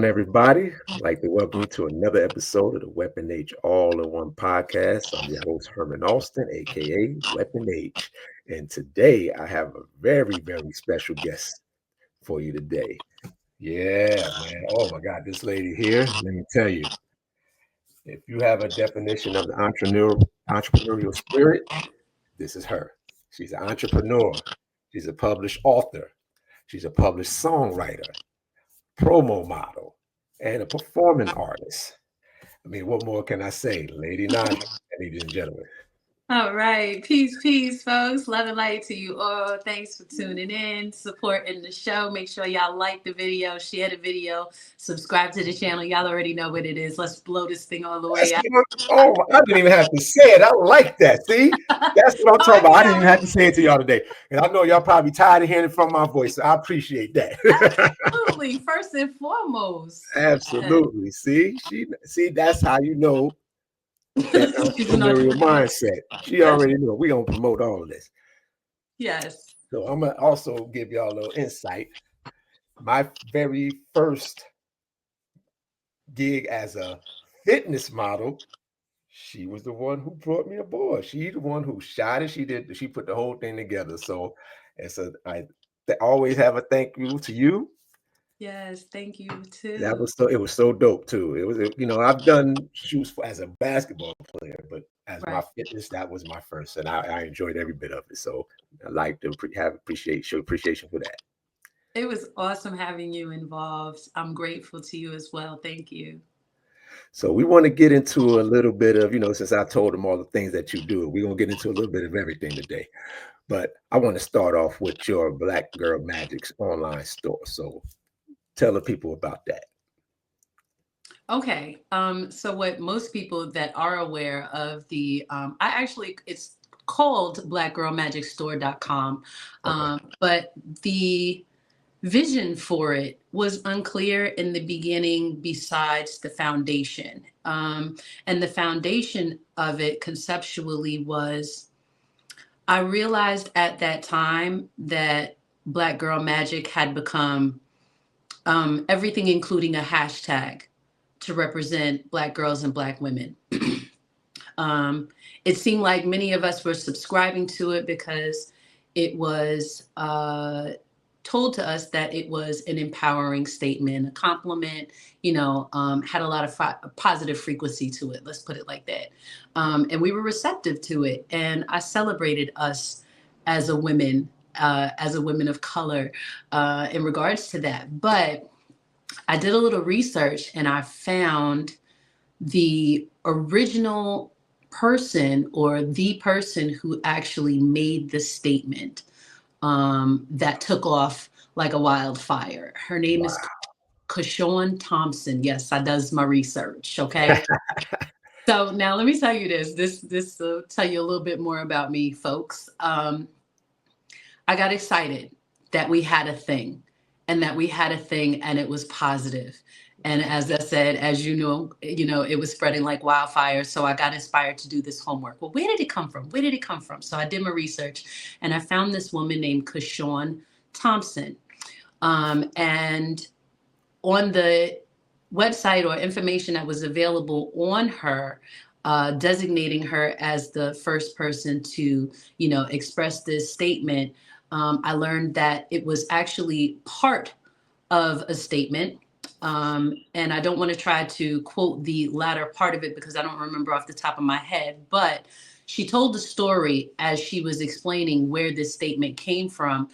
on, everybody? I'd like to welcome you to another episode of the Weapon H All-in-One podcast. I'm your host, Herman Alston, aka Weapon H. And today I have a very, very special guest for you today. Yeah, man. Oh my God, this lady here, let me tell you, if you have a definition of the entrepreneurial spirit, this is her. She's an entrepreneur. She's a published author. She's a published songwriter, promo model, and a performing artist. I mean, what more can I say? Lady Najm, ladies and gentlemen. All right. Peace, folks. Love and light to you all. Thanks for tuning in, supporting the show. Make sure y'all like the video, share the video, subscribe to the channel. Y'all already know what it is. Let's blow this thing all the way out. Oh, I didn't even have to say it. I like that. See? That's what I'm talking about. I didn't even have to say it to y'all today. And I know y'all probably tired of hearing it from my voice. So I appreciate that. Absolutely. First and foremost. Absolutely. See, that's how you know that entrepreneurial mindset. She already knew. We're going to promote all of this. Yes. So I'm going to also give y'all a little insight. My very first gig as a fitness model, she was the one who brought me aboard. She the one who shot it. She put the whole thing together. So I always have a thank you to you. Yes, thank you too. It was so dope too. It was, I've done shoots as a basketball player, but as my fitness, that was my first, and I enjoyed every bit of it. So I like to show appreciation for that. It was awesome having you involved. I'm grateful to you as well. Thank you. So we want to get into a little bit of, since I told them all the things that you do, we're going to get into a little bit of everything today. But I want to start off with your Black Girl Magic's online store. So tell the people about that. Okay. So what most people that are aware of it's called blackgirlmagicstore.com. Okay. But the vision for it was unclear in the beginning besides the foundation. And the foundation of it conceptually was, I realized at that time that Black Girl Magic had become everything, including a hashtag to represent Black girls and Black women. It seemed like many of us were subscribing to it because it was told to us that it was an empowering statement, a compliment, had a lot of positive frequency to it. Let's put it like that. And we were receptive to it. And I celebrated us as a women of color in regards to that. But I did a little research and I found the original person, or the person who actually made the statement that took off like a wildfire. Her name is Keshawn Thompson. Yes, I does my research. Okay. So now let me tell you this. This will tell you a little bit more about me, folks. I got excited that we had a thing. And it was positive. And as I said, as you know, it was spreading like wildfire. So I got inspired to do this homework. Well, where did it come from? So I did my research and I found this woman named Keshawn Thompson. And on the website or information that was available on her, designating her as the first person to, express this statement, I learned that it was actually part of a statement. And I don't want to try to quote the latter part of it because I don't remember off the top of my head, but she told the story as she was explaining where this statement came from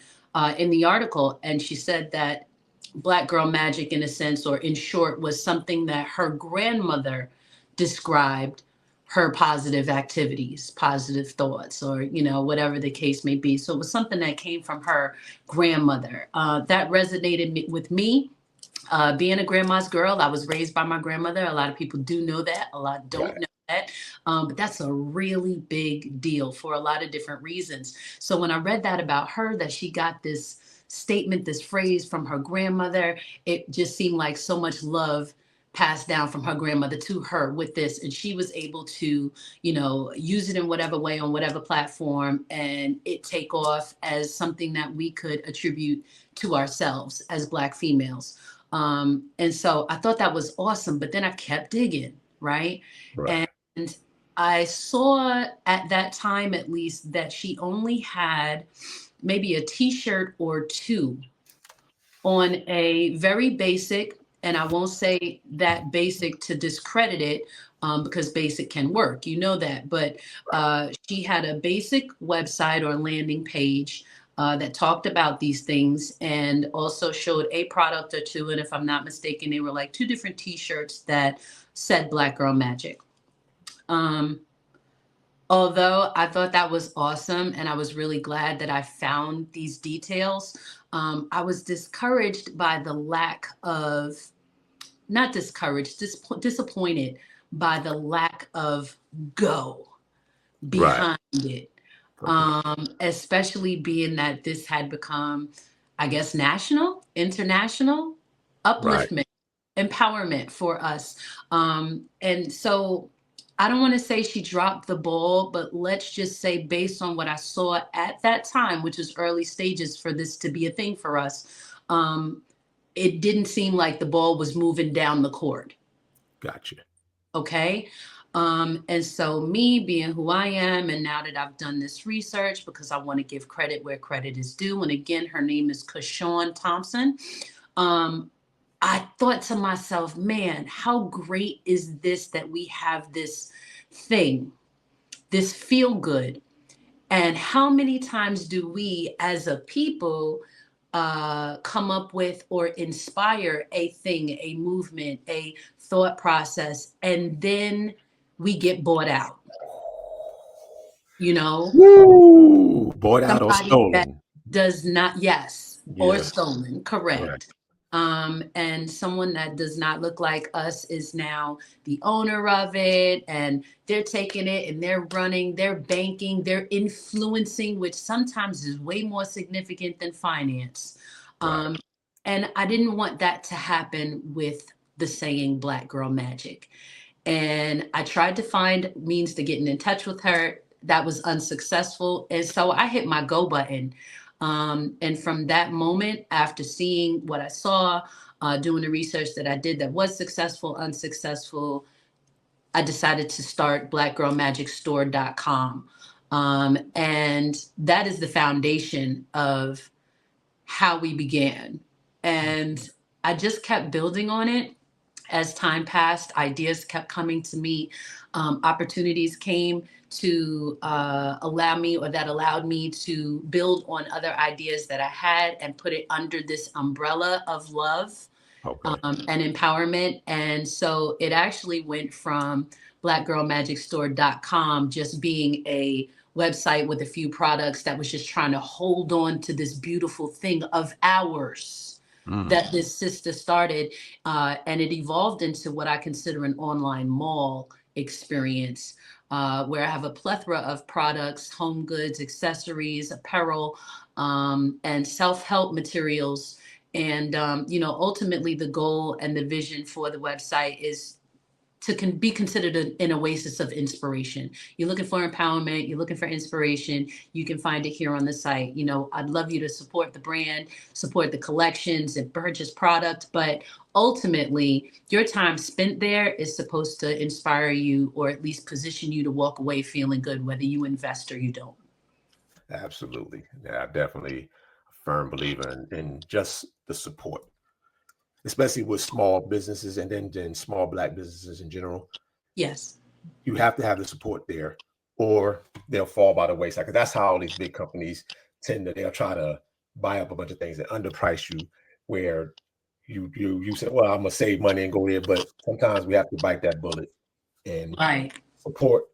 in the article. And she said that Black Girl Magic, in a sense, or in short, was something that her grandmother described her positive activities, positive thoughts, or, whatever the case may be. So it was something that came from her grandmother. That resonated with me. Being a grandma's girl, I was raised by my grandmother. A lot of people do know that. A lot don't know that. But that's a really big deal for a lot of different reasons. So when I read that about her, that she got this statement, this phrase from her grandmother, it just seemed like so much love passed down from her grandmother to her with this. And she was able to, use it in whatever way, on whatever platform, and it take off as something that we could attribute to ourselves as Black females. And so I thought that was awesome, but then I kept digging, right? Right. And I saw at that time, at least, that she only had maybe a t-shirt or two on a very basic, and I won't say that basic to discredit it, because basic can work, you know that. But she had a basic website or landing page that talked about these things and also showed a product or two. And if I'm not mistaken, they were like two different T-shirts that said Black Girl Magic. Um, Although I thought that was awesome and I was really glad that I found these details, I was discouraged by the lack of, not discouraged, disappointed by the lack of go Right. behind it. Okay. Especially being that this had become, I guess, national, international Right. upliftment, empowerment for us. And so I don't want to say she dropped the ball, but let's just say, based on what I saw at that time, which is early stages for this to be a thing for us, um, it didn't seem like the ball was moving down the court. Gotcha. Okay. And so, me being who I am, and now that I've done this research, because I want to give credit where credit is due, and again, her name is Kashawn Thompson. Um, I thought to myself, man, how great is this that we have this thing, this feel good. And how many times do we as a people come up with or inspire a thing, a movement, a thought process, and then we get bought out, you know? Woo! Bought out or Somebody that stolen. does not, yes, or Yeah. stolen, Right. correct. And someone that does not look like us is now the owner of it, and they're taking it and they're running, they're banking, they're influencing, which sometimes is way more significant than finance. Right. Um, and I didn't want that to happen with the saying Black Girl Magic. And I tried to find means to getting in touch with her. That was unsuccessful. And so I hit my go button. And from that moment, after seeing what I saw, doing the research that I did that was successful, unsuccessful, I decided to start blackgirlmagicstore.com. And that is the foundation of how we began. And I just kept building on it as time passed. Ideas kept coming to me. Opportunities came to allow me, or that allowed me to build on other ideas that I had and put it under this umbrella of love, Okay. and empowerment. And so it actually went from blackgirlmagicstore.com just being a website with a few products that was just trying to hold on to this beautiful thing of ours Mm. that this sister started. And it evolved into what I consider an online mall experience, where I have a plethora of products, home goods, accessories, apparel, and self help materials. And, ultimately, the goal and the vision for the website is to be considered an oasis of inspiration. You're looking for empowerment, you're looking for inspiration, you can find it here on the site. I'd love you to support the brand, support the collections, and purchase product. But ultimately, your time spent there is supposed to inspire you, or at least position you to walk away feeling good, whether you invest or you don't. Absolutely. Yeah, definitely a firm believer in just the support, especially with small businesses and then small Black businesses in general. Yes. You have to have the support there, or they'll fall by the wayside. Because that's how all these big companies tend to. They'll try to buy up a bunch of things and underprice you, where you say, "Well, I'm gonna save money and go there," but sometimes we have to bite that bullet and Right. support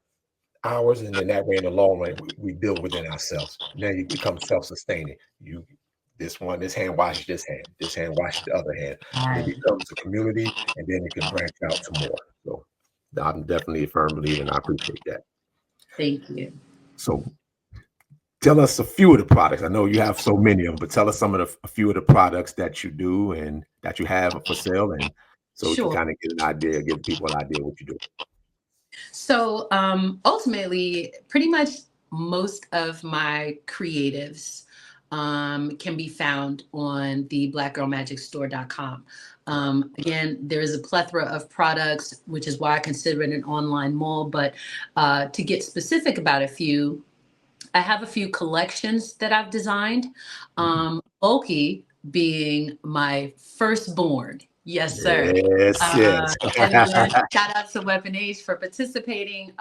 ours, and then that way, in the long run, we build within ourselves. Now you become self-sustaining. This hand washes this hand washes the other hand. It Right. becomes a community, and then it can branch out to more. So I'm definitely a firm believer, and I appreciate that. Thank you. So tell us a few of the products. I know you have so many of them, but tell us a few of the products that you do and that you have for sale, and so we can Sure. kind of get an idea, give people an idea what you do. So ultimately, pretty much most of my creatives can be found on the blackgirlmagicstore.com. Again, there is a plethora of products, which is why I consider it an online mall. But to get specific about a few, I have a few collections that I've designed. Mm. Bulky being my firstborn. Yes, sir. Yes, yes. And again, shout out to Weapon Age for participating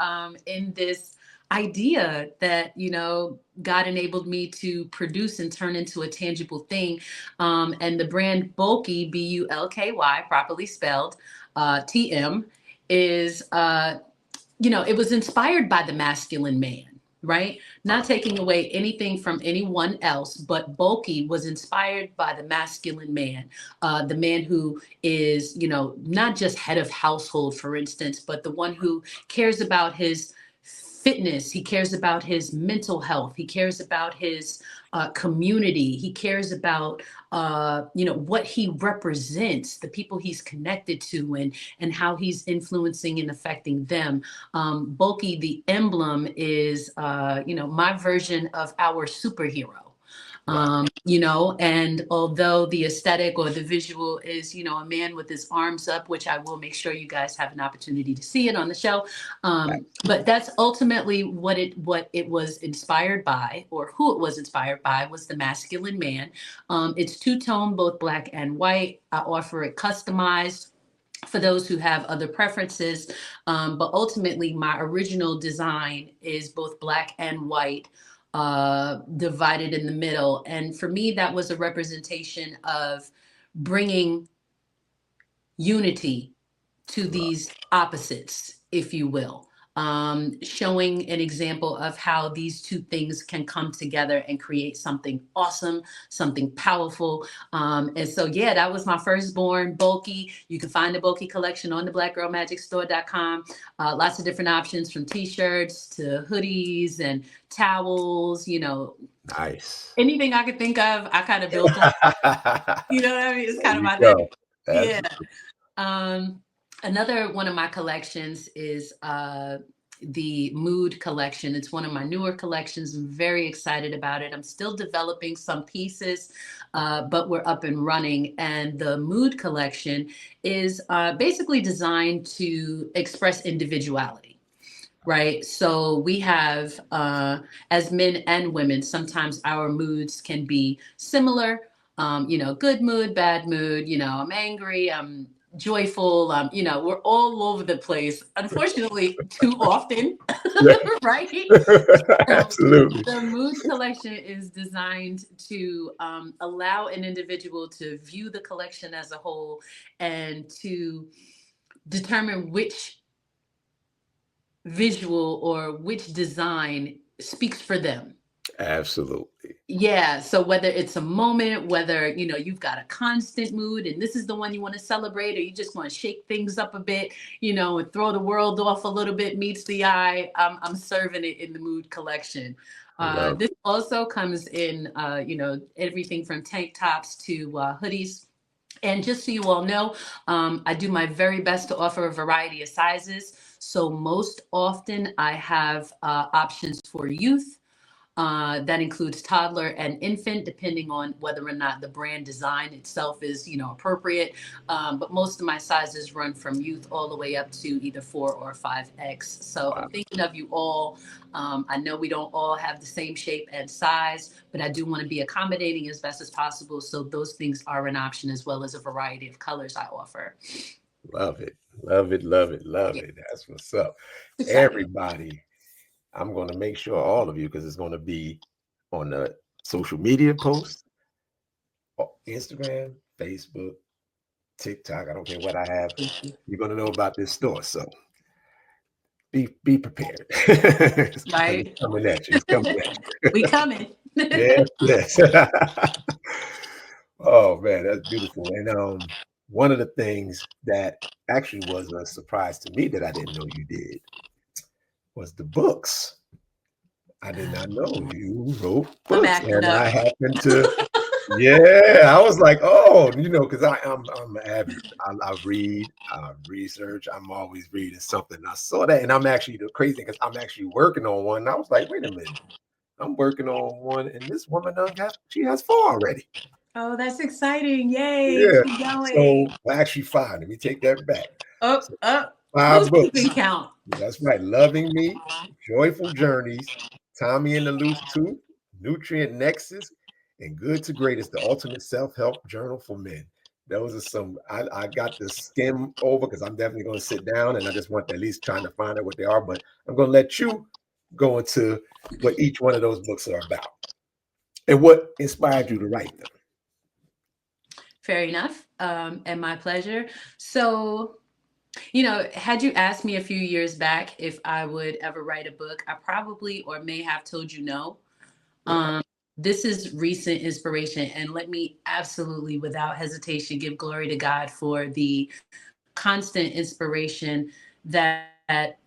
in this idea that, God enabled me to produce and turn into a tangible thing. And the brand Bulky, Bulky, properly spelled, TM, is it was inspired by the masculine man, right? Not taking away anything from anyone else, but Bulky was inspired by the masculine man, the man who is, not just head of household, for instance, but the one who cares about his fitness. He cares about his mental health. He cares about his community. He cares about what he represents, the people he's connected to, and how he's influencing and affecting them. Bulky, the emblem, is my version of our superhero. Wow. And although the aesthetic or the visual is, a man with his arms up, which I will make sure you guys have an opportunity to see it on the show. But that's ultimately what it was inspired by, or who it was inspired by, was the masculine man. It's two-tone, both black and white. I offer it customized for those who have other preferences. But ultimately, my original design is both black and white, divided in the middle. And for me, that was a representation of bringing unity to these opposites, if you will. Showing an example of how these two things can come together and create something awesome, something powerful. And so, yeah, that was my firstborn, Bulky. You can find the Bulky collection on the blackgirlmagicstore.com. Lots of different options, from t-shirts to hoodies and towels, Nice. anything I could think of, I kind of built on. You know what I mean? It's There kind of you my thing. go. Yeah. Absolutely. Another one of my collections is the Mood collection. It's one of my newer collections. I'm very excited about it. I'm still developing some pieces, but we're up and running. And the Mood collection is basically designed to express individuality. Right. So we have, as men and women, sometimes our moods can be similar. Good mood, bad mood, I'm angry, I'm joyful, we're all over the place. Unfortunately, too often. Yeah. Right. So Absolutely. the mood collection is designed to allow an individual to view the collection as a whole and to determine which visual or which design speaks for them. Absolutely. Yeah. So whether it's a moment, whether, you've got a constant mood and this is the one you want to celebrate, or you just want to shake things up a bit, and throw the world off a little bit, meets the eye, I'm serving it in the Mood collection. Love This also comes in, everything from tank tops to hoodies. And just so you all know, I do my very best to offer a variety of sizes. So most often I have options for youth. That includes toddler and infant, depending on whether or not the brand design itself is, appropriate. But most of my sizes run from youth all the way up to either 4 or 5X. So Wow. I'm thinking of you all. I know we don't all have the same shape and size, but I do want to be accommodating as best as possible. So those things are an option, as well as a variety of colors I offer. Love it. Love it. Love it. Love Yeah, it. That's what's up. exciting. Everybody, I'm going to make sure all of you, because it's going to be on the social media posts, Instagram, Facebook, TikTok. I don't care what I have. Thank you. You're going to know about this store. So be prepared. Because it's Right? coming at you. It's coming at We coming. you. Yes, yes. Oh man, that's beautiful. And one of the things that actually was a surprise to me that I didn't know you did was the books. I did not know you wrote I'm books, acting and I up. happened to, yeah, I was like, oh, because I'm avid. I read, I research. I'm always reading something. I saw that, and I'm actually, the crazy thing is I'm actually working on one. And I was like, wait a minute, I'm working on one, and this woman she has four already. Oh, that's exciting. Yay. Yeah. Keep going. So actually 5. Let me take that back. Up, So up. 5 Who's keeping books. count? That's right. Loving Me, Joyful Journeys, Tommy and the Loose Tooth, Nutrient Nexus, and Good to Great is the ultimate self-help journal for men. Those are some I got to skim over because I'm definitely going to sit down and I just want to at least trying to find out what they are. But I'm going to let you go into what each one of those books are about and what inspired you to write them. Fair enough. And my pleasure. So, had you asked me a few years back if I would ever write a book, I probably or may have told you no. Okay. Um, this is recent inspiration, and let me absolutely, without hesitation, give glory to God for the constant inspiration that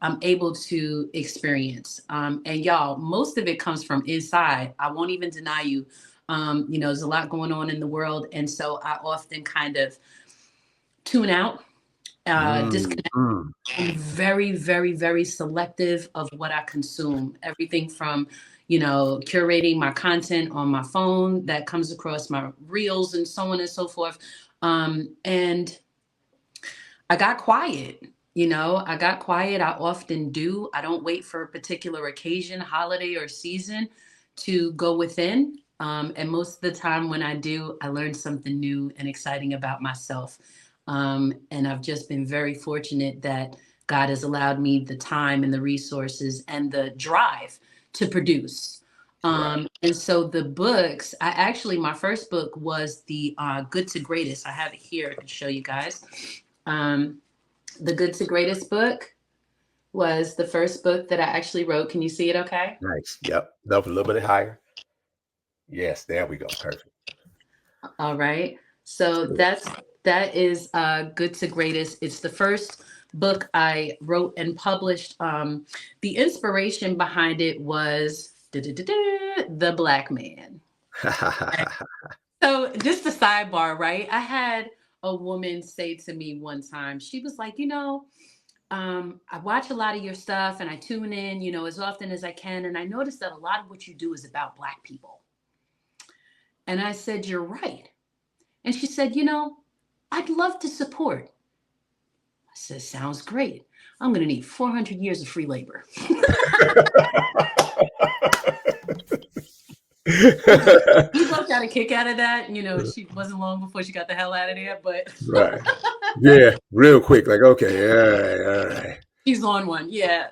I'm able to experience. And y'all, most of it comes from inside. I won't even deny you. There's a lot going on in the world, and so I often kind of tune out, Mm, disconnect. mm. I'm very, very, very selective of what I consume. Everything from, curating my content on my phone that comes across my reels and so on and so forth. And I got quiet. I got quiet. I often do. I don't wait for a particular occasion, holiday, or season to go within. And most of the time, when I do, I learn something new and exciting about myself. And I've just been very fortunate that God has allowed me the time and the resources and the drive to produce. Right. And so the books, my first book was the Good to Greatest. I have it here to show you guys. Um, the Good to Greatest book was the first book that I actually wrote. Can you see it okay? Nice. Yep. Up a little bit higher. Yes, there we go. Perfect. All right. So that is Good to Greatest. It's the first book I wrote and published. The inspiration behind it was the black man. So just a sidebar, right? I had a woman say to me one time, she was like, I watch a lot of your stuff and I tune in, as often as I can. And I noticed that a lot of what you do is about Black people. And I said, you're right. And she said, I'd love to support. I said, sounds great. I'm going to need 400 years of free labor. We both got a kick out of that. She wasn't long before she got the hell out of there, but Right. Yeah, real quick, like, okay, all right. she's on one. Yeah.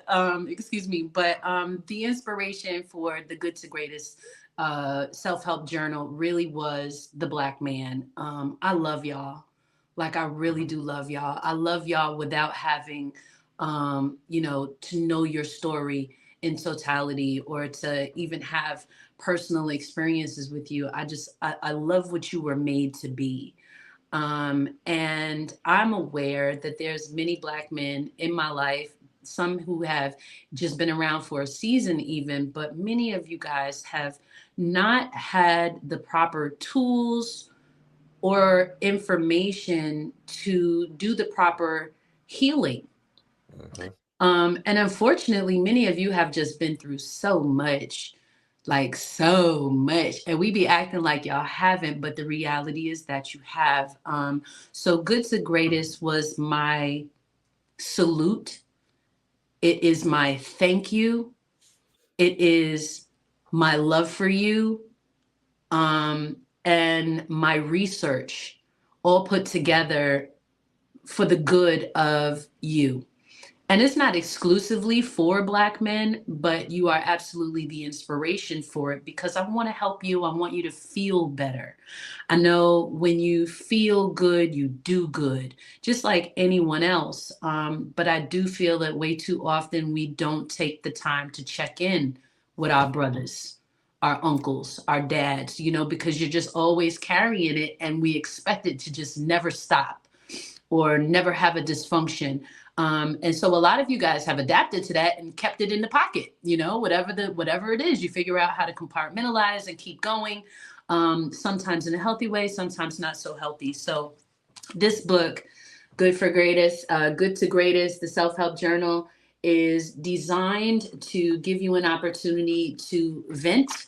Excuse me. But the inspiration for the Good to Greatest self-help journal really was the black man. I love y'all. Like I really do love y'all. I love y'all without having to know your story in totality or to even have personal experiences with you. I love what you were made to be. And I'm aware that there's many black men in my life, some who have just been around for a season even, but many of you guys have not had the proper tools or information to do the proper healing. Mhm. And unfortunately, many of you have just been through so much, like so much. And we be acting like y'all haven't, but the reality is that you have. So Good to Greatest was my salute. It is my thank you. It is my love for you. And my research all put together for the good of you. And it's not exclusively for Black men, but you are absolutely the inspiration for it because I want to help you. I want you to feel better. I know when you feel good, you do good, just like anyone else. But I do feel that way too often we don't take the time to check in with our brothers, our uncles, our dads, because you're just always carrying it and we expect it to just never stop or never have a dysfunction. And so a lot of you guys have adapted to that and kept it in the pocket, whatever it is, you figure out how to compartmentalize and keep going. Sometimes in a healthy way, sometimes not so healthy. So this book, Good to Greatest, the self-help journal, is designed to give you an opportunity to vent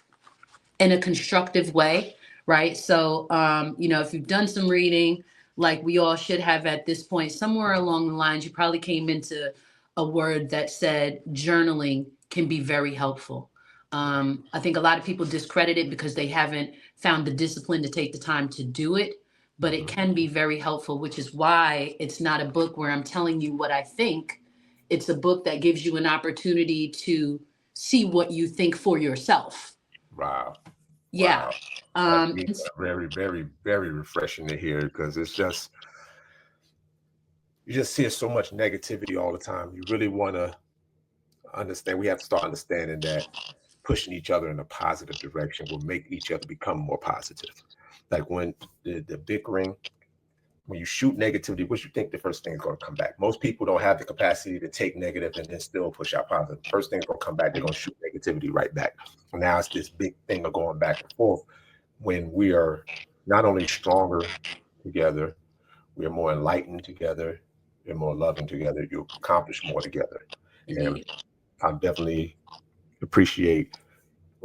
in a constructive way right? So, if you've done some reading, like we all should have at this point, somewhere along the lines, you probably came into a word that said journaling can be very helpful. I think a lot of people discredit it because they haven't found the discipline to take the time to do it, but it Mhm. can be very helpful, which is why it's not a book where I'm telling you what I think. It's a book that gives you an opportunity to see what you think for yourself. Wow. Yeah. Wow. And Very, very, very refreshing to hear because it's just, you just see so much negativity all the time. You really want to understand, we have to start understanding that pushing each other in a positive direction will make each other become more positive. Like when the bickering, when you shoot negativity, what you think the first thing is going to come back? Most people don't have the capacity to take negative and then still push out positive. First thing's going to come back, they're going to shoot negativity right back. And now it's this big thing of going back and forth when we are not only stronger together, we're more enlightened together, we're more loving together, you accomplish more together. And indeed. I definitely appreciate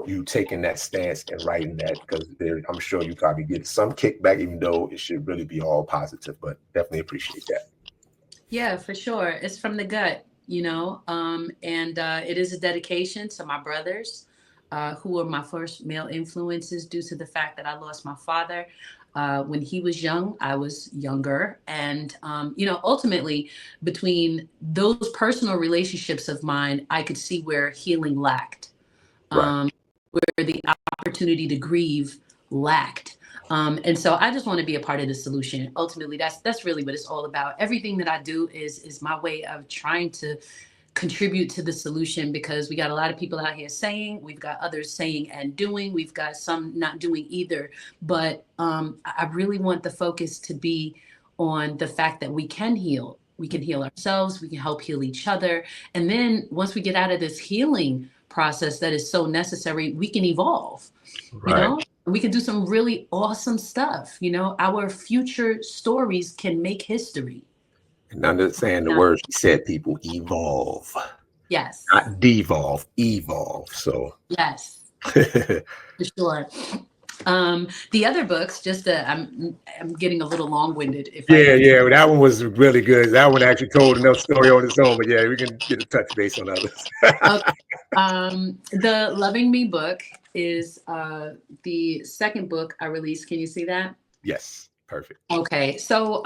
you taking that stance and writing that because I'm sure you probably get some kickback, even though it should really be all positive. But definitely appreciate that. Yeah, for sure. It's from the gut, and it is a dedication to my brothers, who were my first male influences due to the fact that I lost my father. When he was young, I was younger. And, ultimately, between those personal relationships of mine, I could see where healing lacked, Right. um, where the opportunity to grieve lacked. And so I just want to be a part of the solution. Ultimately, that's really what it's all about. Everything that I do is my way of trying to contribute to the solution, because we got a lot of people out here saying, we've got others saying and doing, we've got some not doing either. But I really want the focus to be on the fact that we can heal. We can heal ourselves, we can help heal each other. And then once we get out of this healing process that is so necessary, we can evolve, you Right. know? We can do some really awesome stuff. Our future stories can make history. And understand the Yeah. words you said, people evolve, Yes. not devolve, evolve. So, Yes. yeah, For sure. The other books, just I'm getting a little long-winded if I do. yeah. That one was really good. That one actually told enough story on its own. But yeah, we can get a touch base on others. Okay. The Loving Me book is the second book I released. Can you see that? Yes, perfect. Okay, so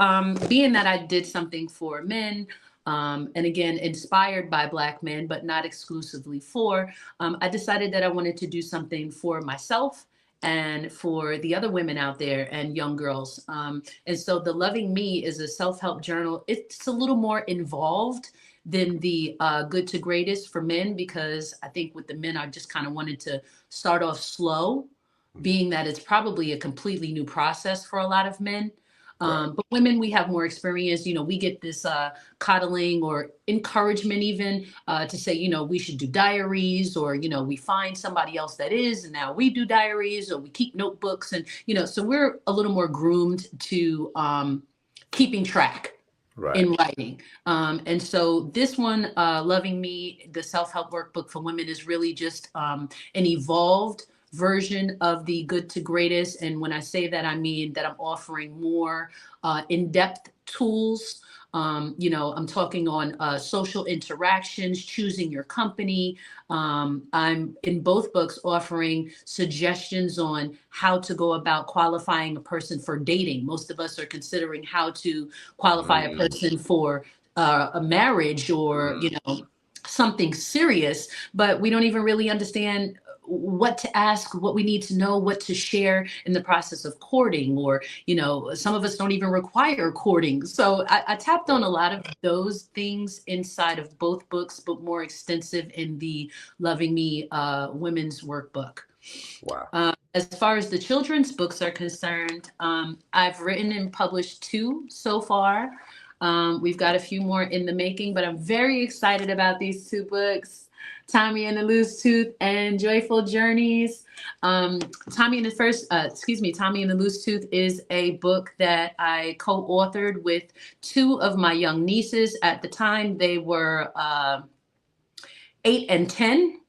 being that I did something for men, and again, inspired by Black men, but not exclusively for, I decided that I wanted to do something for myself and for the other women out there and young girls. And so the Loving Me is a self help journal. It's a little more involved than the Good to Greatest for men, because I think with the men, I just kind of wanted to start off slow, being that it's probably a completely new process for a lot of men. Right, But women, we have more experience. We get this coddling or encouragement, even to say, we should do diaries, or, we find somebody else that is, and now we do diaries, or we keep notebooks. And, so we're a little more groomed to keeping track right, in writing. And so this one, Loving Me, the self-help workbook for women, is really just an evolved version of the Good to Greatest. And when I say that, I mean that I'm offering more in-depth tools. I'm talking on social interactions, choosing your company. I'm in both books offering suggestions on how to go about qualifying a person for dating. Most of us are considering how to qualify a mm, person for a marriage, or mm, something serious, but we don't even really understand what to ask, what we need to know, what to share in the process of courting, or some of us don't even require courting. So I tapped on a lot of those things inside of both books, but more extensive in the Loving Me women's workbook. wow, As far as the children's books are concerned, I've written and published two so far. We've got a few more in the making, but I'm very excited about these two books, Tommy and the Loose Tooth and Joyful Journeys. Um, Tommy and the Loose Tooth is a book that I co-authored with two of my young nieces. At the time, they were 8 and 10.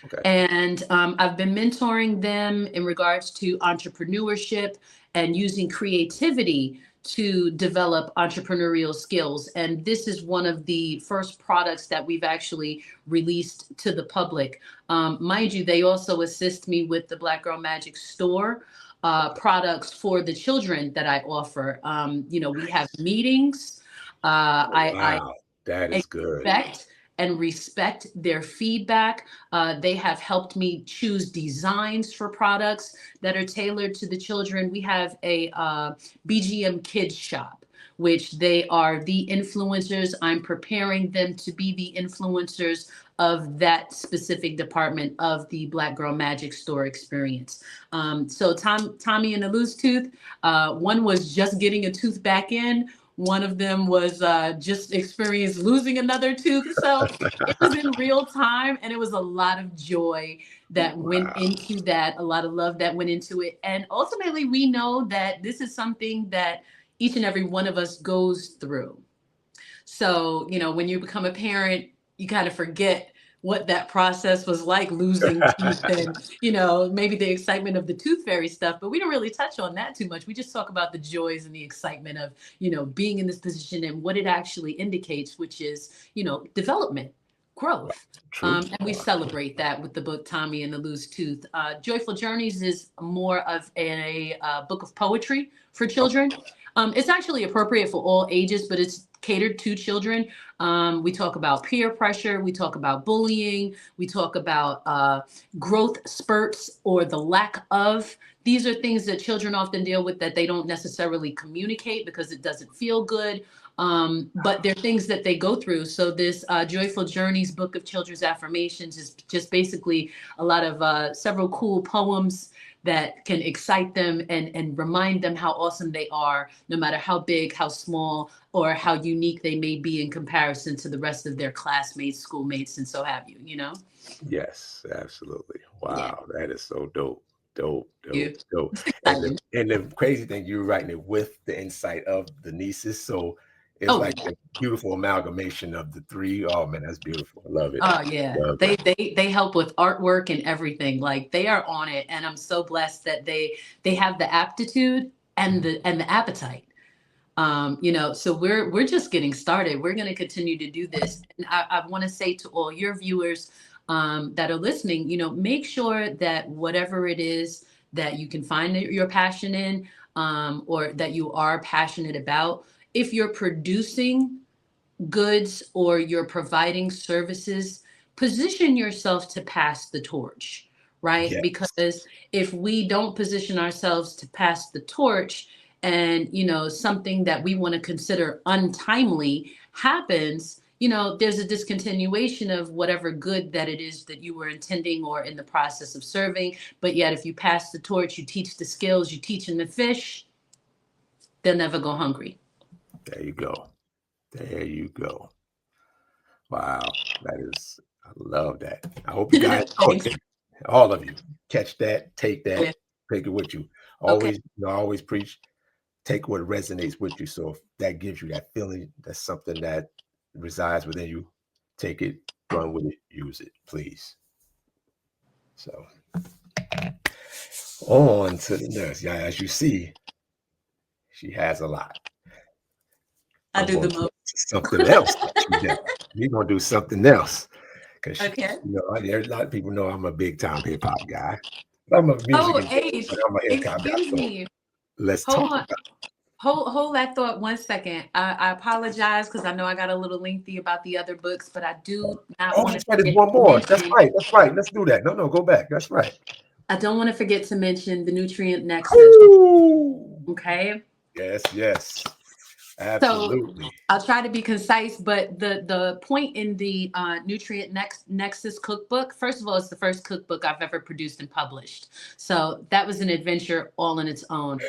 Okay. And I've been mentoring them in regards to entrepreneurship and using creativity to develop entrepreneurial skills. And this is one of the first products that we've actually released to the public. Mind you, they also assist me with the Black Girl Magic store products for the children that I offer. We have meetings. I Wow, that is good. expect and respect their feedback. They have helped me choose designs for products that are tailored to the children. We have a BGM Kids shop, which they are the influencers. I'm preparing them to be the influencers of that specific department of the Black Girl Magic store experience. Tommy and the Loose Tooth, one was just getting a tooth back in. One of them was just experienced losing another tooth. So it was in real time, and it was a lot of joy that went Wow. into that, a lot of love that went into it. And ultimately, we know that this is something that each and every one of us goes through. So, when you become a parent, you kind of forget what that process was like, losing teeth and, maybe the excitement of the tooth fairy stuff. But we don't really touch on that too much. We just talk about the joys and the excitement of, being in this position and what it actually indicates, which is, development, growth. True. And we celebrate that with the book Tommy and the Loose Tooth. Joyful Journeys is more of a book of poetry for children. It's actually appropriate for all ages, but it's catered to children. We talk about peer pressure. We talk about bullying. We talk about growth spurts or the lack of. These are things that children often deal with that they don't necessarily communicate because it doesn't feel good. But they're things that they go through. So this Joyful Journeys book of children's affirmations is just basically a lot of several cool poems that can excite them and remind them how awesome they are, no matter how big, how small, or how unique they may be in comparison to the rest of their classmates, schoolmates, and so have you, Yes, absolutely. Yeah. Wow, that is so dope. Dope, You. dope, dope. It's And the exciting. and the crazy thing, you're writing it with the insight of the nieces. So it's Oh like yeah. a beautiful amalgamation of the three. Oh man, that's beautiful. I love it. Oh yeah. Love They it. they help with artwork and everything. Like they are on it, and I'm so blessed that they have the aptitude and the appetite. So we're just getting started. We're going to continue to do this. And I want to say to all your viewers that are listening, make sure that whatever it is that you can find your passion in, or that you are passionate about, if you're producing goods or you're providing services, position yourself to pass the torch, right? Yes. Because if we don't position ourselves to pass the torch and, something that we want to consider untimely happens, there's a discontinuation of whatever good that it is that you were intending or in the process of serving. But yet, if you pass the torch, you teach the skills, you teach them the fish, they'll never go hungry. There you go. There you go. Wow. That is, I love that. I hope you guys Thanks. all of you catch that, Yeah. take it with you. Okay. Always, always preach, take what resonates with you. So if that gives you that feeling, that's something that resides within you. Take it, run with it, use it, please. So on to the next. Yeah, as you see, she has a lot. I I'm do going the to most. something else that she does. We're going to do something else because Okay. there's a lot of people know I'm a big time hip hop guy. I'm a music Oh, enjoyer, Age, but I'm a hip hop guy. excuse So me. let's Hold talk on. about Hold that thought 1 second. I apologize because I know I got a little lengthy about the other books, but I it. do not Oh, want to that's right. There's forget one to more. That's mention. right. That's right. Let's do that. No, no, go back. That's right. I don't want to forget to mention the nutrient nexus. Woo! Okay. Yes, yes. So Absolutely. I'll try to be concise, but the point in the Nexus cookbook, first of all, it's the first cookbook I've ever produced and published. So that was an adventure all on its own.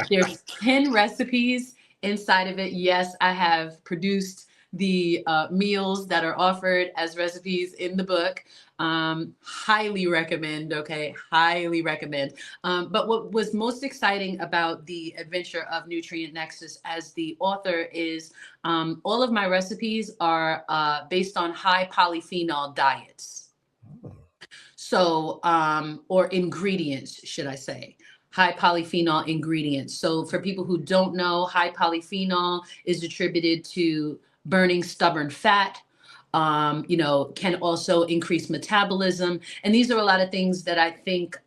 There's 10 recipes inside of it. Yes, I have produced the meals that are offered as recipes in the book. Highly recommend, okay? Highly recommend. But what was most exciting about the adventure of Nutrient Nexus as the author is all of my recipes are based on high polyphenol diets. So, or ingredients, should I say? High polyphenol ingredients. So, for people who don't know, high polyphenol is attributed to burning stubborn fat. Can also increase metabolism. And these are a lot of things that I think,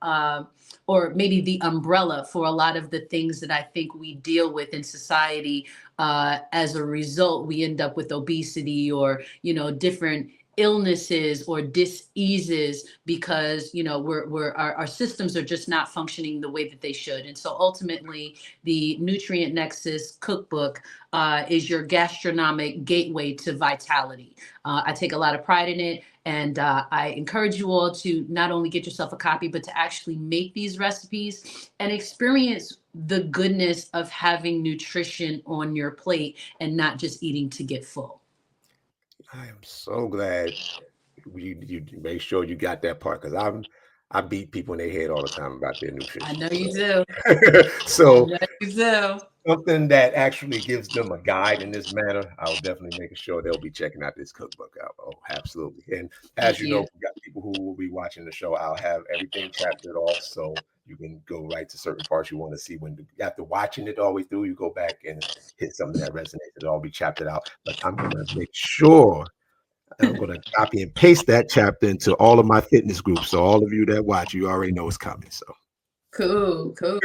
or maybe the umbrella for a lot of the things that I think we deal with in society. As a result, we end up with obesity or, different illnesses or diseases because our systems are just not functioning the way that they should. And so ultimately the nutrient nexus cookbook is your gastronomic gateway to vitality. I take a lot of pride in it, and I encourage you all to not only get yourself a copy but to actually make these recipes and experience the goodness of having nutrition on your plate and not just eating to get full. I am so glad you make sure you got that part because I beat people in their head all the time about their I nutrition. know you So do. I so know you do. something that actually gives them a guide in this manner, I'll definitely make sure they'll be checking out this cookbook out. Oh, absolutely. And Thank as you know, you. we got people who will be watching the show. I'll have everything chaptered off so you can go right to certain parts you want to see. When after watching it all the way through, you go back and hit something that resonates. It'll all be chaptered out. But I'm gonna make sure I'm gonna copy and paste that chapter into all of my fitness groups. So all of you that watch, you already know it's coming. So Cool, cool.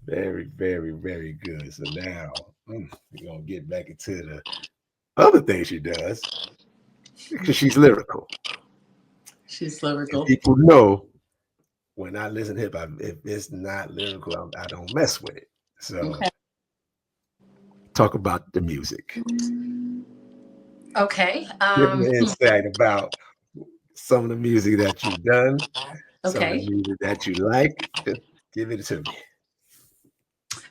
very, very, very good. So now we're gonna get back into the other thing she does because she's lyrical. She's And lyrical. people know when I listen to hip hop, if it's not lyrical, I don't mess with it. So Okay. talk about the music. Okay. Give me insight about some of the music that you've done, some of the Okay. music that you like. Just give it to me.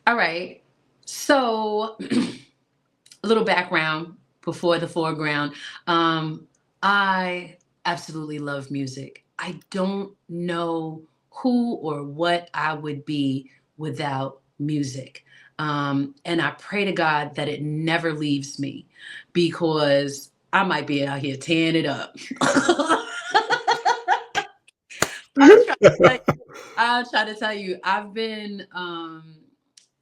All right. So, a little background before the foreground. I absolutely love music. I don't know who or what I would be without music. And I pray to God that it never leaves me because I might be out here tearing it up. I'm trying to tell you, I'll try to tell you, I've been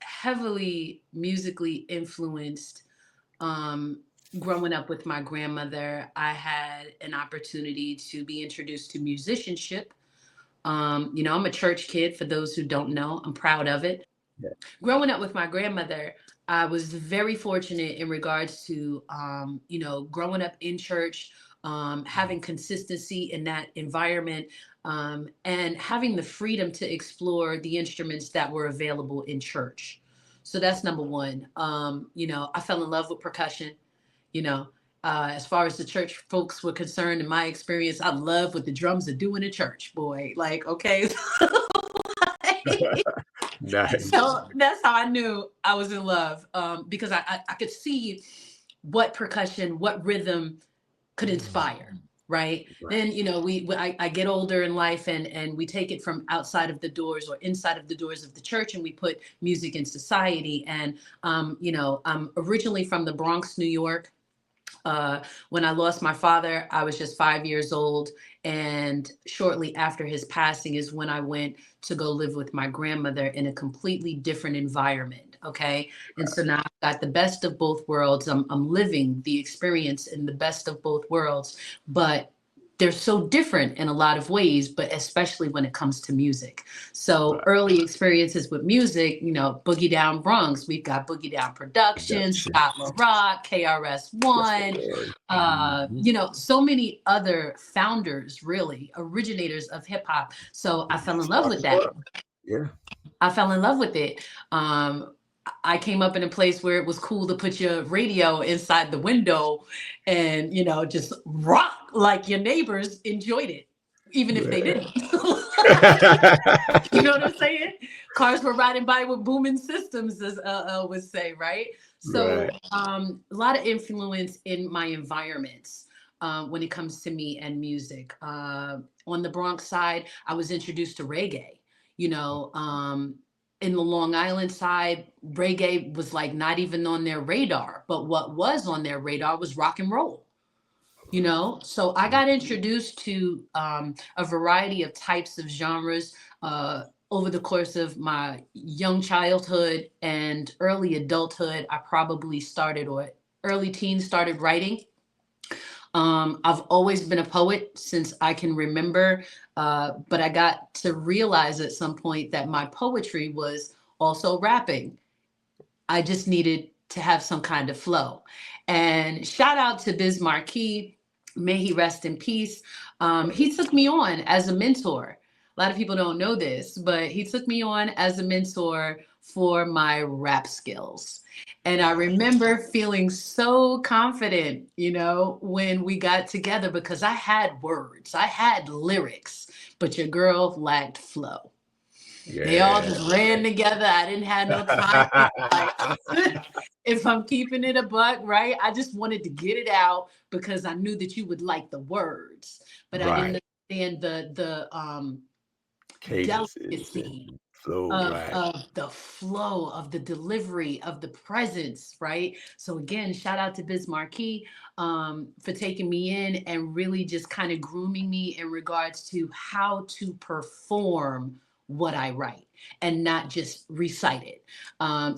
heavily musically influenced. um, Growing up with my grandmother, I had an opportunity to be introduced to musicianship. I'm a church kid, for those who don't know. I'm proud of it. Yeah, Growing up with my grandmother, I was very fortunate in regards to, growing up in church, having consistency in that environment, and having the freedom to explore the instruments that were available in church. So that's number one. I fell in love with percussion. You know, as far as the church folks were concerned, in my experience, I love what the drums are doing in church, boy. Like, okay. nice. So that's how I knew I was in love, because I could see what percussion, what rhythm could inspire. Right Right. then, I get older in life, and we take it from outside of the doors or inside of the doors of the church, and we put music in society. And I'm originally from the Bronx, New York. When I lost my father, I was just 5 years old. And shortly after his passing is when I went to go live with my grandmother in a completely different environment. Okay. And so now I've got the best of both worlds. I'm living the experience in the best of both worlds, but they're so different in a lot of ways, but especially when it comes to music. So Right. early experiences with music, Boogie Down Bronx, we've got Boogie Down Productions, Production. Scott LaRock, KRS That's the One, word. Mhm. so many other founders, really originators of hip hop. So I fell in love Spark with the that. plug. Yeah. I fell in love with it. I came up in a place where it was cool to put your radio inside the window and, just rock like your neighbors enjoyed it, even if they Man. didn't. You know what I'm saying? Cars were riding by with booming systems, as would say, right? So Right. a lot of influence in my environments. When it comes to me and music. On the Bronx side, I was introduced to reggae. You know, in the Long Island side, reggae was like not even on their radar. But what was on their radar was rock and roll. you know. So I got introduced to a variety of types of genres uh, over the course of my young childhood and early adulthood. I probably started, or early teens, started writing. I've always been a poet since I can remember, but I got to realize at some point that my poetry was also rapping. I just needed to have some kind of flow. And shout out to Biz Marquis, may he rest in peace. He took me on as a mentor. A lot of people don't know this, but he took me on as a mentor for my rap skills. And I remember feeling so confident, you know, when we got together because I had words, I had lyrics, but your girl lacked flow. They all Yeah. just ran together. I didn't have no time. Like, if I'm keeping it a buck, right? I just wanted to get it out because I knew that you would like the words, but I Right. didn't understand the Cadences delicacy and flow, of right. of the flow, of the delivery, of the presence, right? So again, shout out to Biz Marquis for taking me in and really just kind of grooming me in regards to how to perform what I write and not just recite it.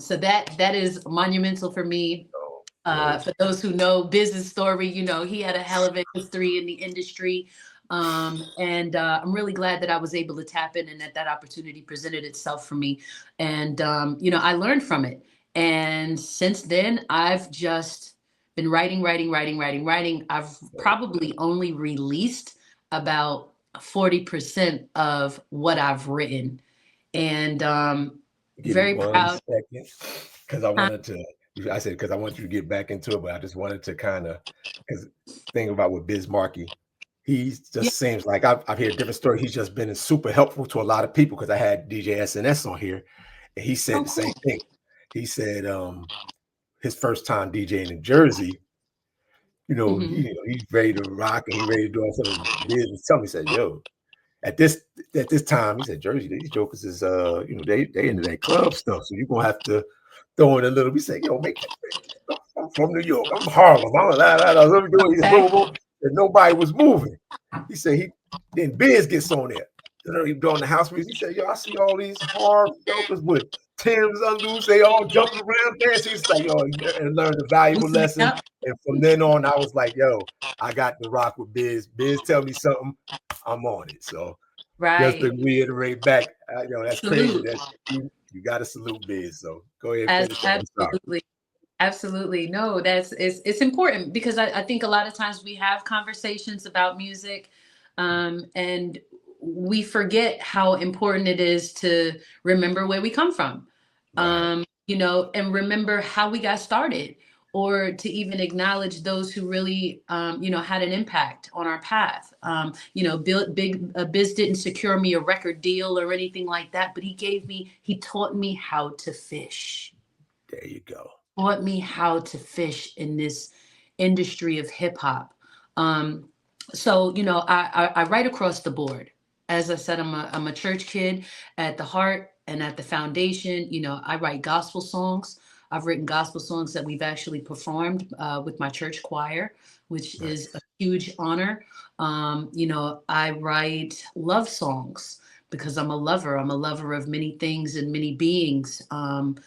So that is monumental for me. So dope. For those who know business story, you know, he had a hell of a history in the industry. And I'm really glad that I was able to tap in and that that opportunity presented itself for me. And, you know, I learned from it. And since then, I've just been writing, writing, writing, writing, writing. I've Dope. probably only released about 40% of what I've written. And Give me very one proud. second because I Huh? wanted to. I said because I want you to get back into it, but I just wanted to kind of because thing about with Biz Markie, he Yeah. just seems like I've heard different stories. He's just been super helpful to a lot of people because I had DJ SNS on here, and he said Oh, the cool. same thing. He said his first time DJing in Jersey, Hmm. he's ready to rock and he's ready to do all something. Biz was telling me, he said, "Yo, at this time," he said, "Jersey, these jokers is they into that club stuff. So you're gonna have to throw in a little." We said, "Yo, make that. I'm from New York. I'm Harlem. I'm let me do it." He said, Okay. boom, boom, boom. And nobody was moving. He said he then Biz gets on there. He doing the house music. He said, "Yo, I see all these hard jokers with Tim's unloose. They all jumping around dancing." He's like, "Yo," and learned a valuable Loosen me lesson. up. And from then on, I was like, "Yo, I got to rock with Biz. Biz tell me something, I'm on it." So just to Right. reiterate back, that's crazy Salute. that you got to salute Biz. So go ahead and As finish that. I'm sorry. absolutely. Absolutely. No, that's it's important because I think a lot of times we have conversations about music, and we forget how important it is to remember where we come from. Right. You know, and remember how we got started, or to even acknowledge those who really you know, had an impact on our path. You know, Biz didn't secure me a record deal or anything like that, but he taught me how to fish, There you go. taught me how to fish in this industry of hip hop. Um, so you know, I write across the board. As I said, I'm a church kid at the heart and at the foundation. You know, I write gospel songs. I've written gospel songs that we've actually performed with my church choir, which is a Nice. huge honor. You know, I write love songs because I'm a lover. I'm a lover of many things and many beings. And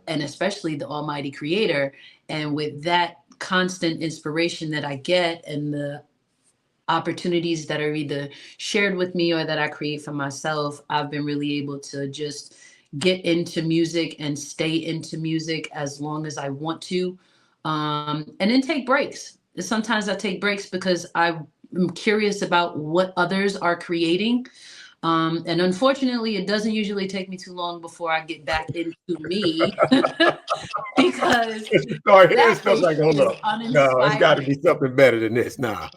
especially the Almighty Creator. And with that constant inspiration that I get and the opportunities that are either shared with me or that I create for myself, I've been really able to just get into music and stay into music as long as I want to. And then take breaks. Sometimes I take breaks because I'm curious about what others are creating, and unfortunately, it doesn't usually take me too long before I get back into me because Sorry, hearing that stuff ish like, hold is up. No, it's got to uninspiring. be something better than this. Nah.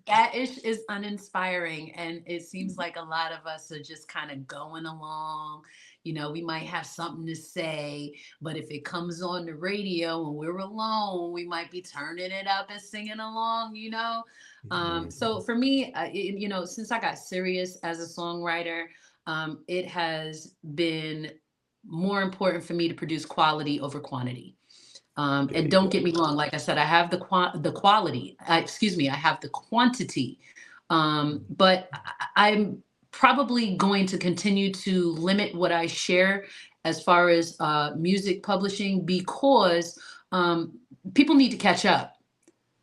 That ish is uninspiring. And it seems like a lot of us are just kind of going along. You know, we might have something to say, but if it comes on the radio and we're alone, we might be turning it up and singing along, you know? So for me, you know, since I got serious as a songwriter, it has been more important for me to produce quality over quantity. There And you don't go. get me wrong, like I said, I have the quality. Excuse me, I have the quantity. But I'm probably going to continue to limit what I share as far as music publishing because um, people need to catch up.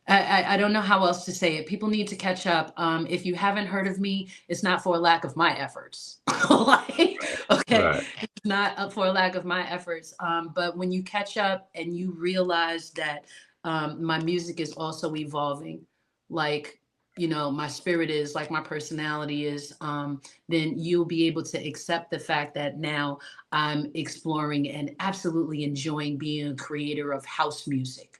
I don't know how else to say it. People need to catch up. If you haven't heard of me, it's not for a lack of my efforts. Like, okay, Right. it's not for a lack of my efforts. But when you catch up and you realize that my music is also evolving, like my spirit is, like my personality is, then you'll be able to accept the fact that now I'm exploring and absolutely enjoying being a creator of house music,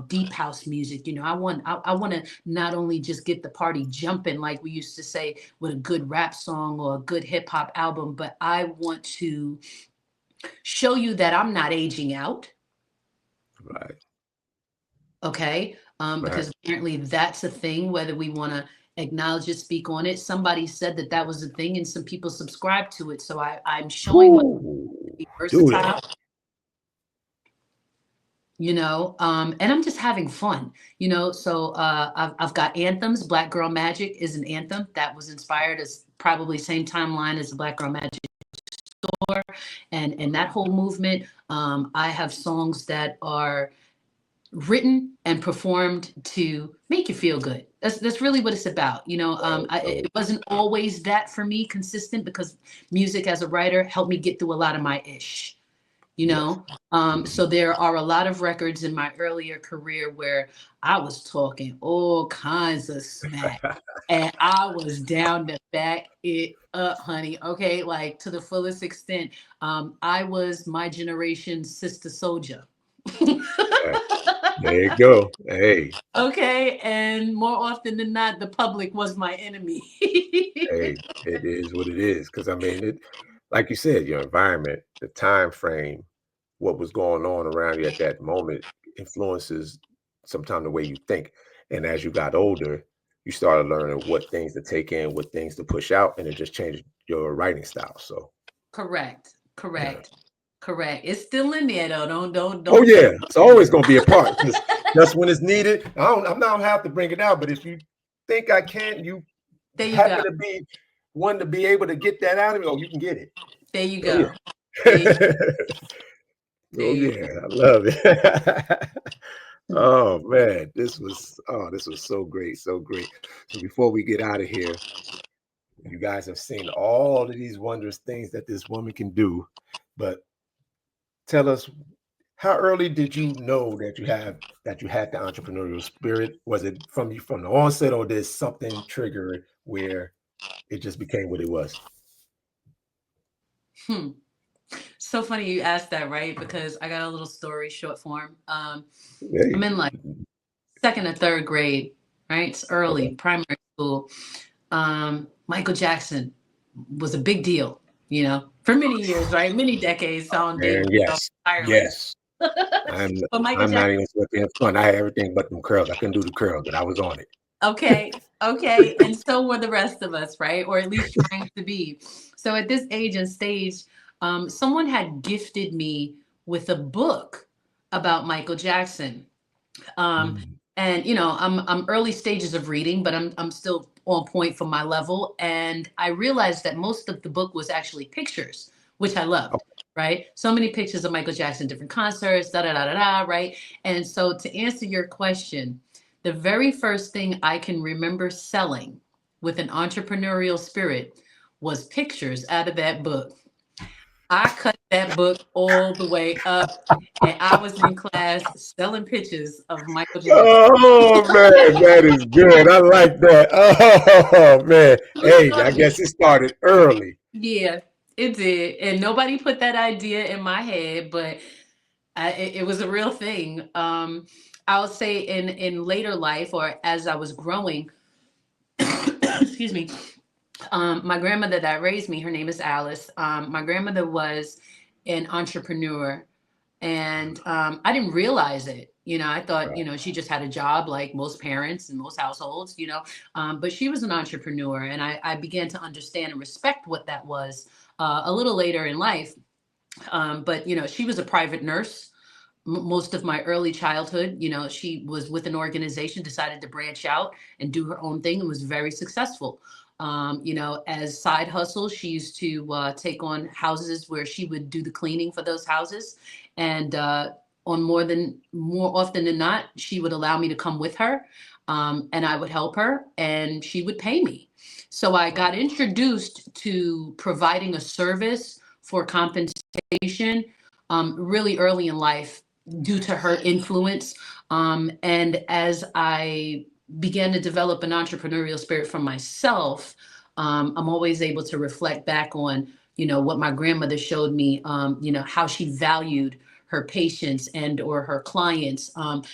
deep house music. I want to not only just get the party jumping like we used to say with a good rap song or a good hip hop album, but I want to show you that I'm not aging out. Right. Okay. Right. Because apparently that's a thing, whether we want to acknowledge it, speak on it. Somebody said that that was a thing and some people subscribe to it. So I'm showing my Ooh, do that. versatile, and I'm just having fun, so I've got anthems. Black Girl Magic is an anthem that was inspired as probably same timeline as the Black Girl Magic store, and that whole movement. I have songs that are written and performed to make you feel good. That's really what it's about. So It wasn't always that for me consistent because music as a writer helped me get through a lot of my ish you yes. know Mhm. so there are a lot of records in my earlier career where I was talking all kinds of smack and I was down to back it up, honey. Okay, like to the fullest extent. I was my generation's Sister Soldier. Hey, there you go. Hey, Okay, and more often than not the public was my enemy. hey, it is what it is. Because I mean, like you said, your environment, the time frame, what was going on around you at that moment influences sometimes the way you think. And as you got older, you started learning what things to take in, what things to push out, and it just changed your writing style. So Correct, yeah. correct, correct. It's still in there though. Oh Don't yeah, it's always gonna be a part because just when it's needed. I'm not have to bring it out, but if you think I can, you There you go. happen to be one to be able to get that out of me, oh, you can get it. There you Oh go. yeah. There you there Oh you yeah, I love it. Oh man, this was so great, so great. So before we get out of here, you guys have seen all of these wondrous things that this woman can do, but tell us, how early did you know that you had the entrepreneurial spirit? Was it from the onset, or did something trigger it where it just became what it was? Hmm. So funny you asked that, right? Because I got a little story short form. I'm Hey, in like second or third grade, right? It's early, okay. primary school. Michael Jackson was a big deal, for many years, right? Many decades. So I don't date And myself yes, entirely. yes. I'm But Michael I'm not Jackson, even being fun. I had everything but them curls. I couldn't do the curls, but I was on it. okay, okay. And so were the rest of us, right? Or at least trying to be. So at this age and stage, someone had gifted me with a book about Michael Jackson. Um, Mm. and I'm early stages of reading, but I'm still on point for my level. And I realized that most of the book was actually pictures, which I Oh, loved. Right, so many pictures of Michael Jackson, different concerts, da da da da da. Right, and so to answer your question, the very first thing I can remember selling with an entrepreneurial spirit was pictures out of that book. I cut that book all the way up, and I was in class selling pictures of Michael Jackson. oh man, that is good. I like that. Oh man. Hey, I guess it started early. Yeah, it did, and nobody put that idea in my head, but it was a real thing. I'll say in later life, or as I was growing, excuse me. My grandmother that raised me, her name is Alice. My grandmother was an entrepreneur, and I didn't realize it. I thought, Right. she just had a job like most parents and most households, but she was an entrepreneur, and I began to understand and respect what that was a little later in life. But she was a private nurse. most of my early childhood. She was with an organization, decided to branch out and do her own thing, and was very successful. As side hustles, she used to take on houses where she would do the cleaning for those houses, and on more often than not, she would allow me to come with her, and I would help her, and she would pay me. So I got introduced to providing a service for compensation really early in life due to her influence. And as I began to develop an entrepreneurial spirit for myself, I'm always able to reflect back on, what my grandmother showed me, how she valued her patients and or her clients,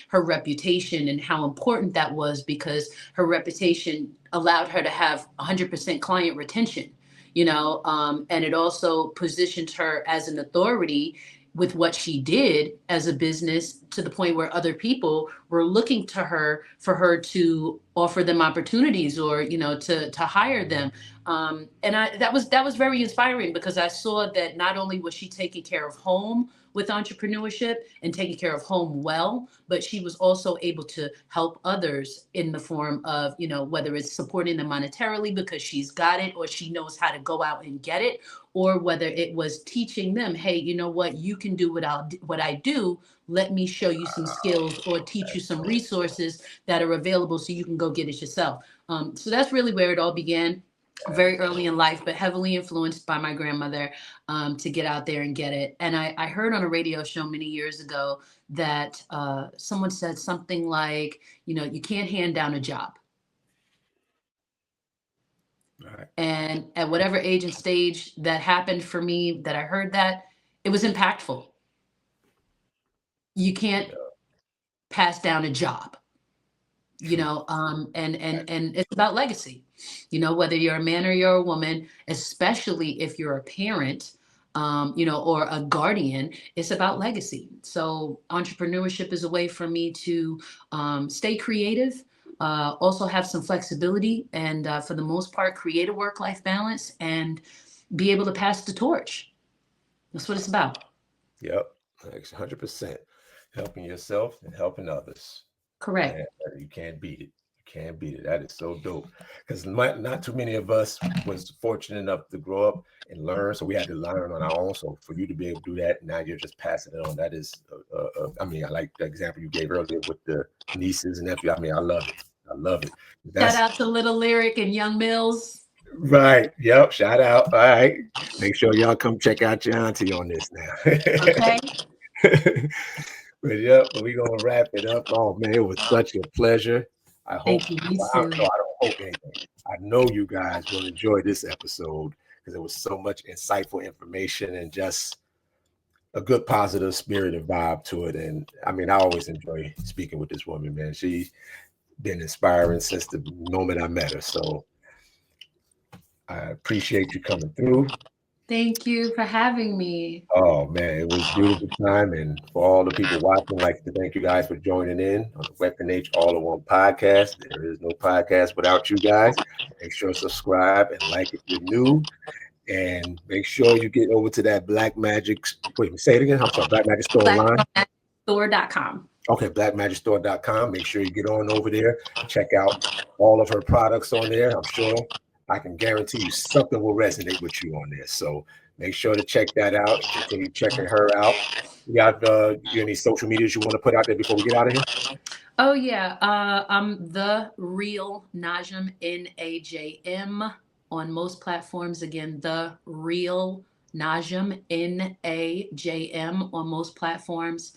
her reputation, and how important that was, because her reputation allowed her to have 100% client retention, and it also positioned her as an authority with what she did as a business, to the point where other people were looking to her for her to offer them opportunities, or to hire them. And that was very inspiring, because I saw that not only was she taking care of home with entrepreneurship and taking care of home well, but she was also able to help others in the form of, whether it's supporting them monetarily because she's got it or she knows how to go out and get it, or whether it was teaching them, hey, you know what, you can do what I do. Let me show you some skills or teach you some resources that are available so you can go get it yourself. So that's really where it all began, very early in life, but heavily influenced by my grandmother, to get out there and get it. And I heard on a radio show many years ago that someone said something like, you can't hand down a job. Right. And at whatever age and stage that happened for me, that I heard that, it was impactful. You can't pass down a job, True. and it's about legacy, whether you're a man or you're a woman, especially if you're a parent, or a guardian. It's about legacy. So entrepreneurship is a way for me to stay creative, also have some flexibility, and for the most part create a work-life balance and be able to pass the torch. That's what it's about. Yep. 100%. Helping yourself and helping others. Correct. Man, you can't beat it. You can't beat it. That is so dope. Because not too many of us was fortunate enough to grow up and learn. So we had to learn on our own. So for you to be able to do that, now you're just passing it on. That is, I mean, I like the example you gave earlier with the nieces and nephew. I mean, I love it. I love it. Shout That's out to Little Lyric and Young Mills. right. Yep. Shout out. All right. Make sure y'all come check out your auntie on this now. Okay. But yep, we're gonna wrap it up. Oh man, it was such a pleasure. I hope, Thank you. You well, too. no, I don't hope anything. I know you guys will enjoy this episode because there was so much insightful information and just a good positive spirit and vibe to it. And I mean, I always enjoy speaking with this woman, man. She's been inspiring since the moment I met her. So I appreciate you coming through. Thank you for having me. Oh man, it was a beautiful time. And for all the people watching, I'd like to thank you guys for joining in on the Weapon H All in One podcast. There is no podcast without you guys. Make sure to subscribe and like if you're new. And make sure you get over to that Black Magic. Wait, say it again. I'm sorry, Black Magic Store online. Blackstore.com. Okay, blackmagicstore.com. Make sure you get on over there. Check out all of her products on there. I'm sure I can guarantee you something will resonate with you on there. So make sure to check that out. Continue checking her out. You got any social medias you want to put out there before we get out of here? Oh yeah, I'm the real Najm, Najm, on most platforms. Again, the real Najm, Najm, on most platforms.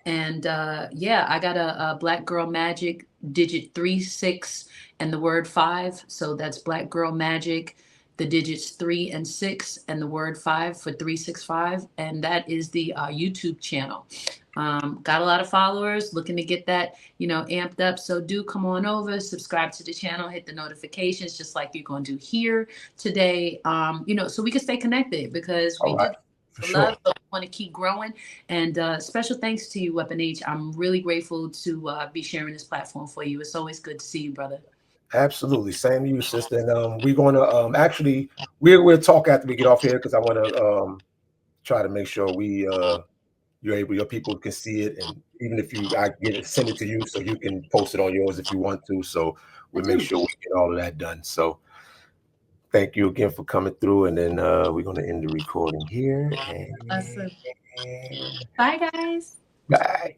And yeah, I got a Black Girl Magic digit 3 6 and the word 5. So that's Black Girl Magic, the digits 3 and 6 and the word 5 for 365. And that is the YouTube channel. Got a lot of followers, looking to get that, amped up. So do come on over, subscribe to the channel, hit the notifications, just like you're going to do here today. So we can stay connected, because we All do right, for sure. love, but we want to keep growing. And special thanks to you, Weapon H. I'm really grateful to be sharing this platform for you. It's always good to see you, brother. Absolutely. Same to you, sister. And we're going to actually, we'll talk after we get off here because I want to try to make sure we your people can see it, and even if I get it, send it to you so you can post it on yours if you want to. So I we'll make do. sure we get all of that done. So thank you again for coming through, and then we're going to end the recording here. Awesome. And Bye, guys. bye.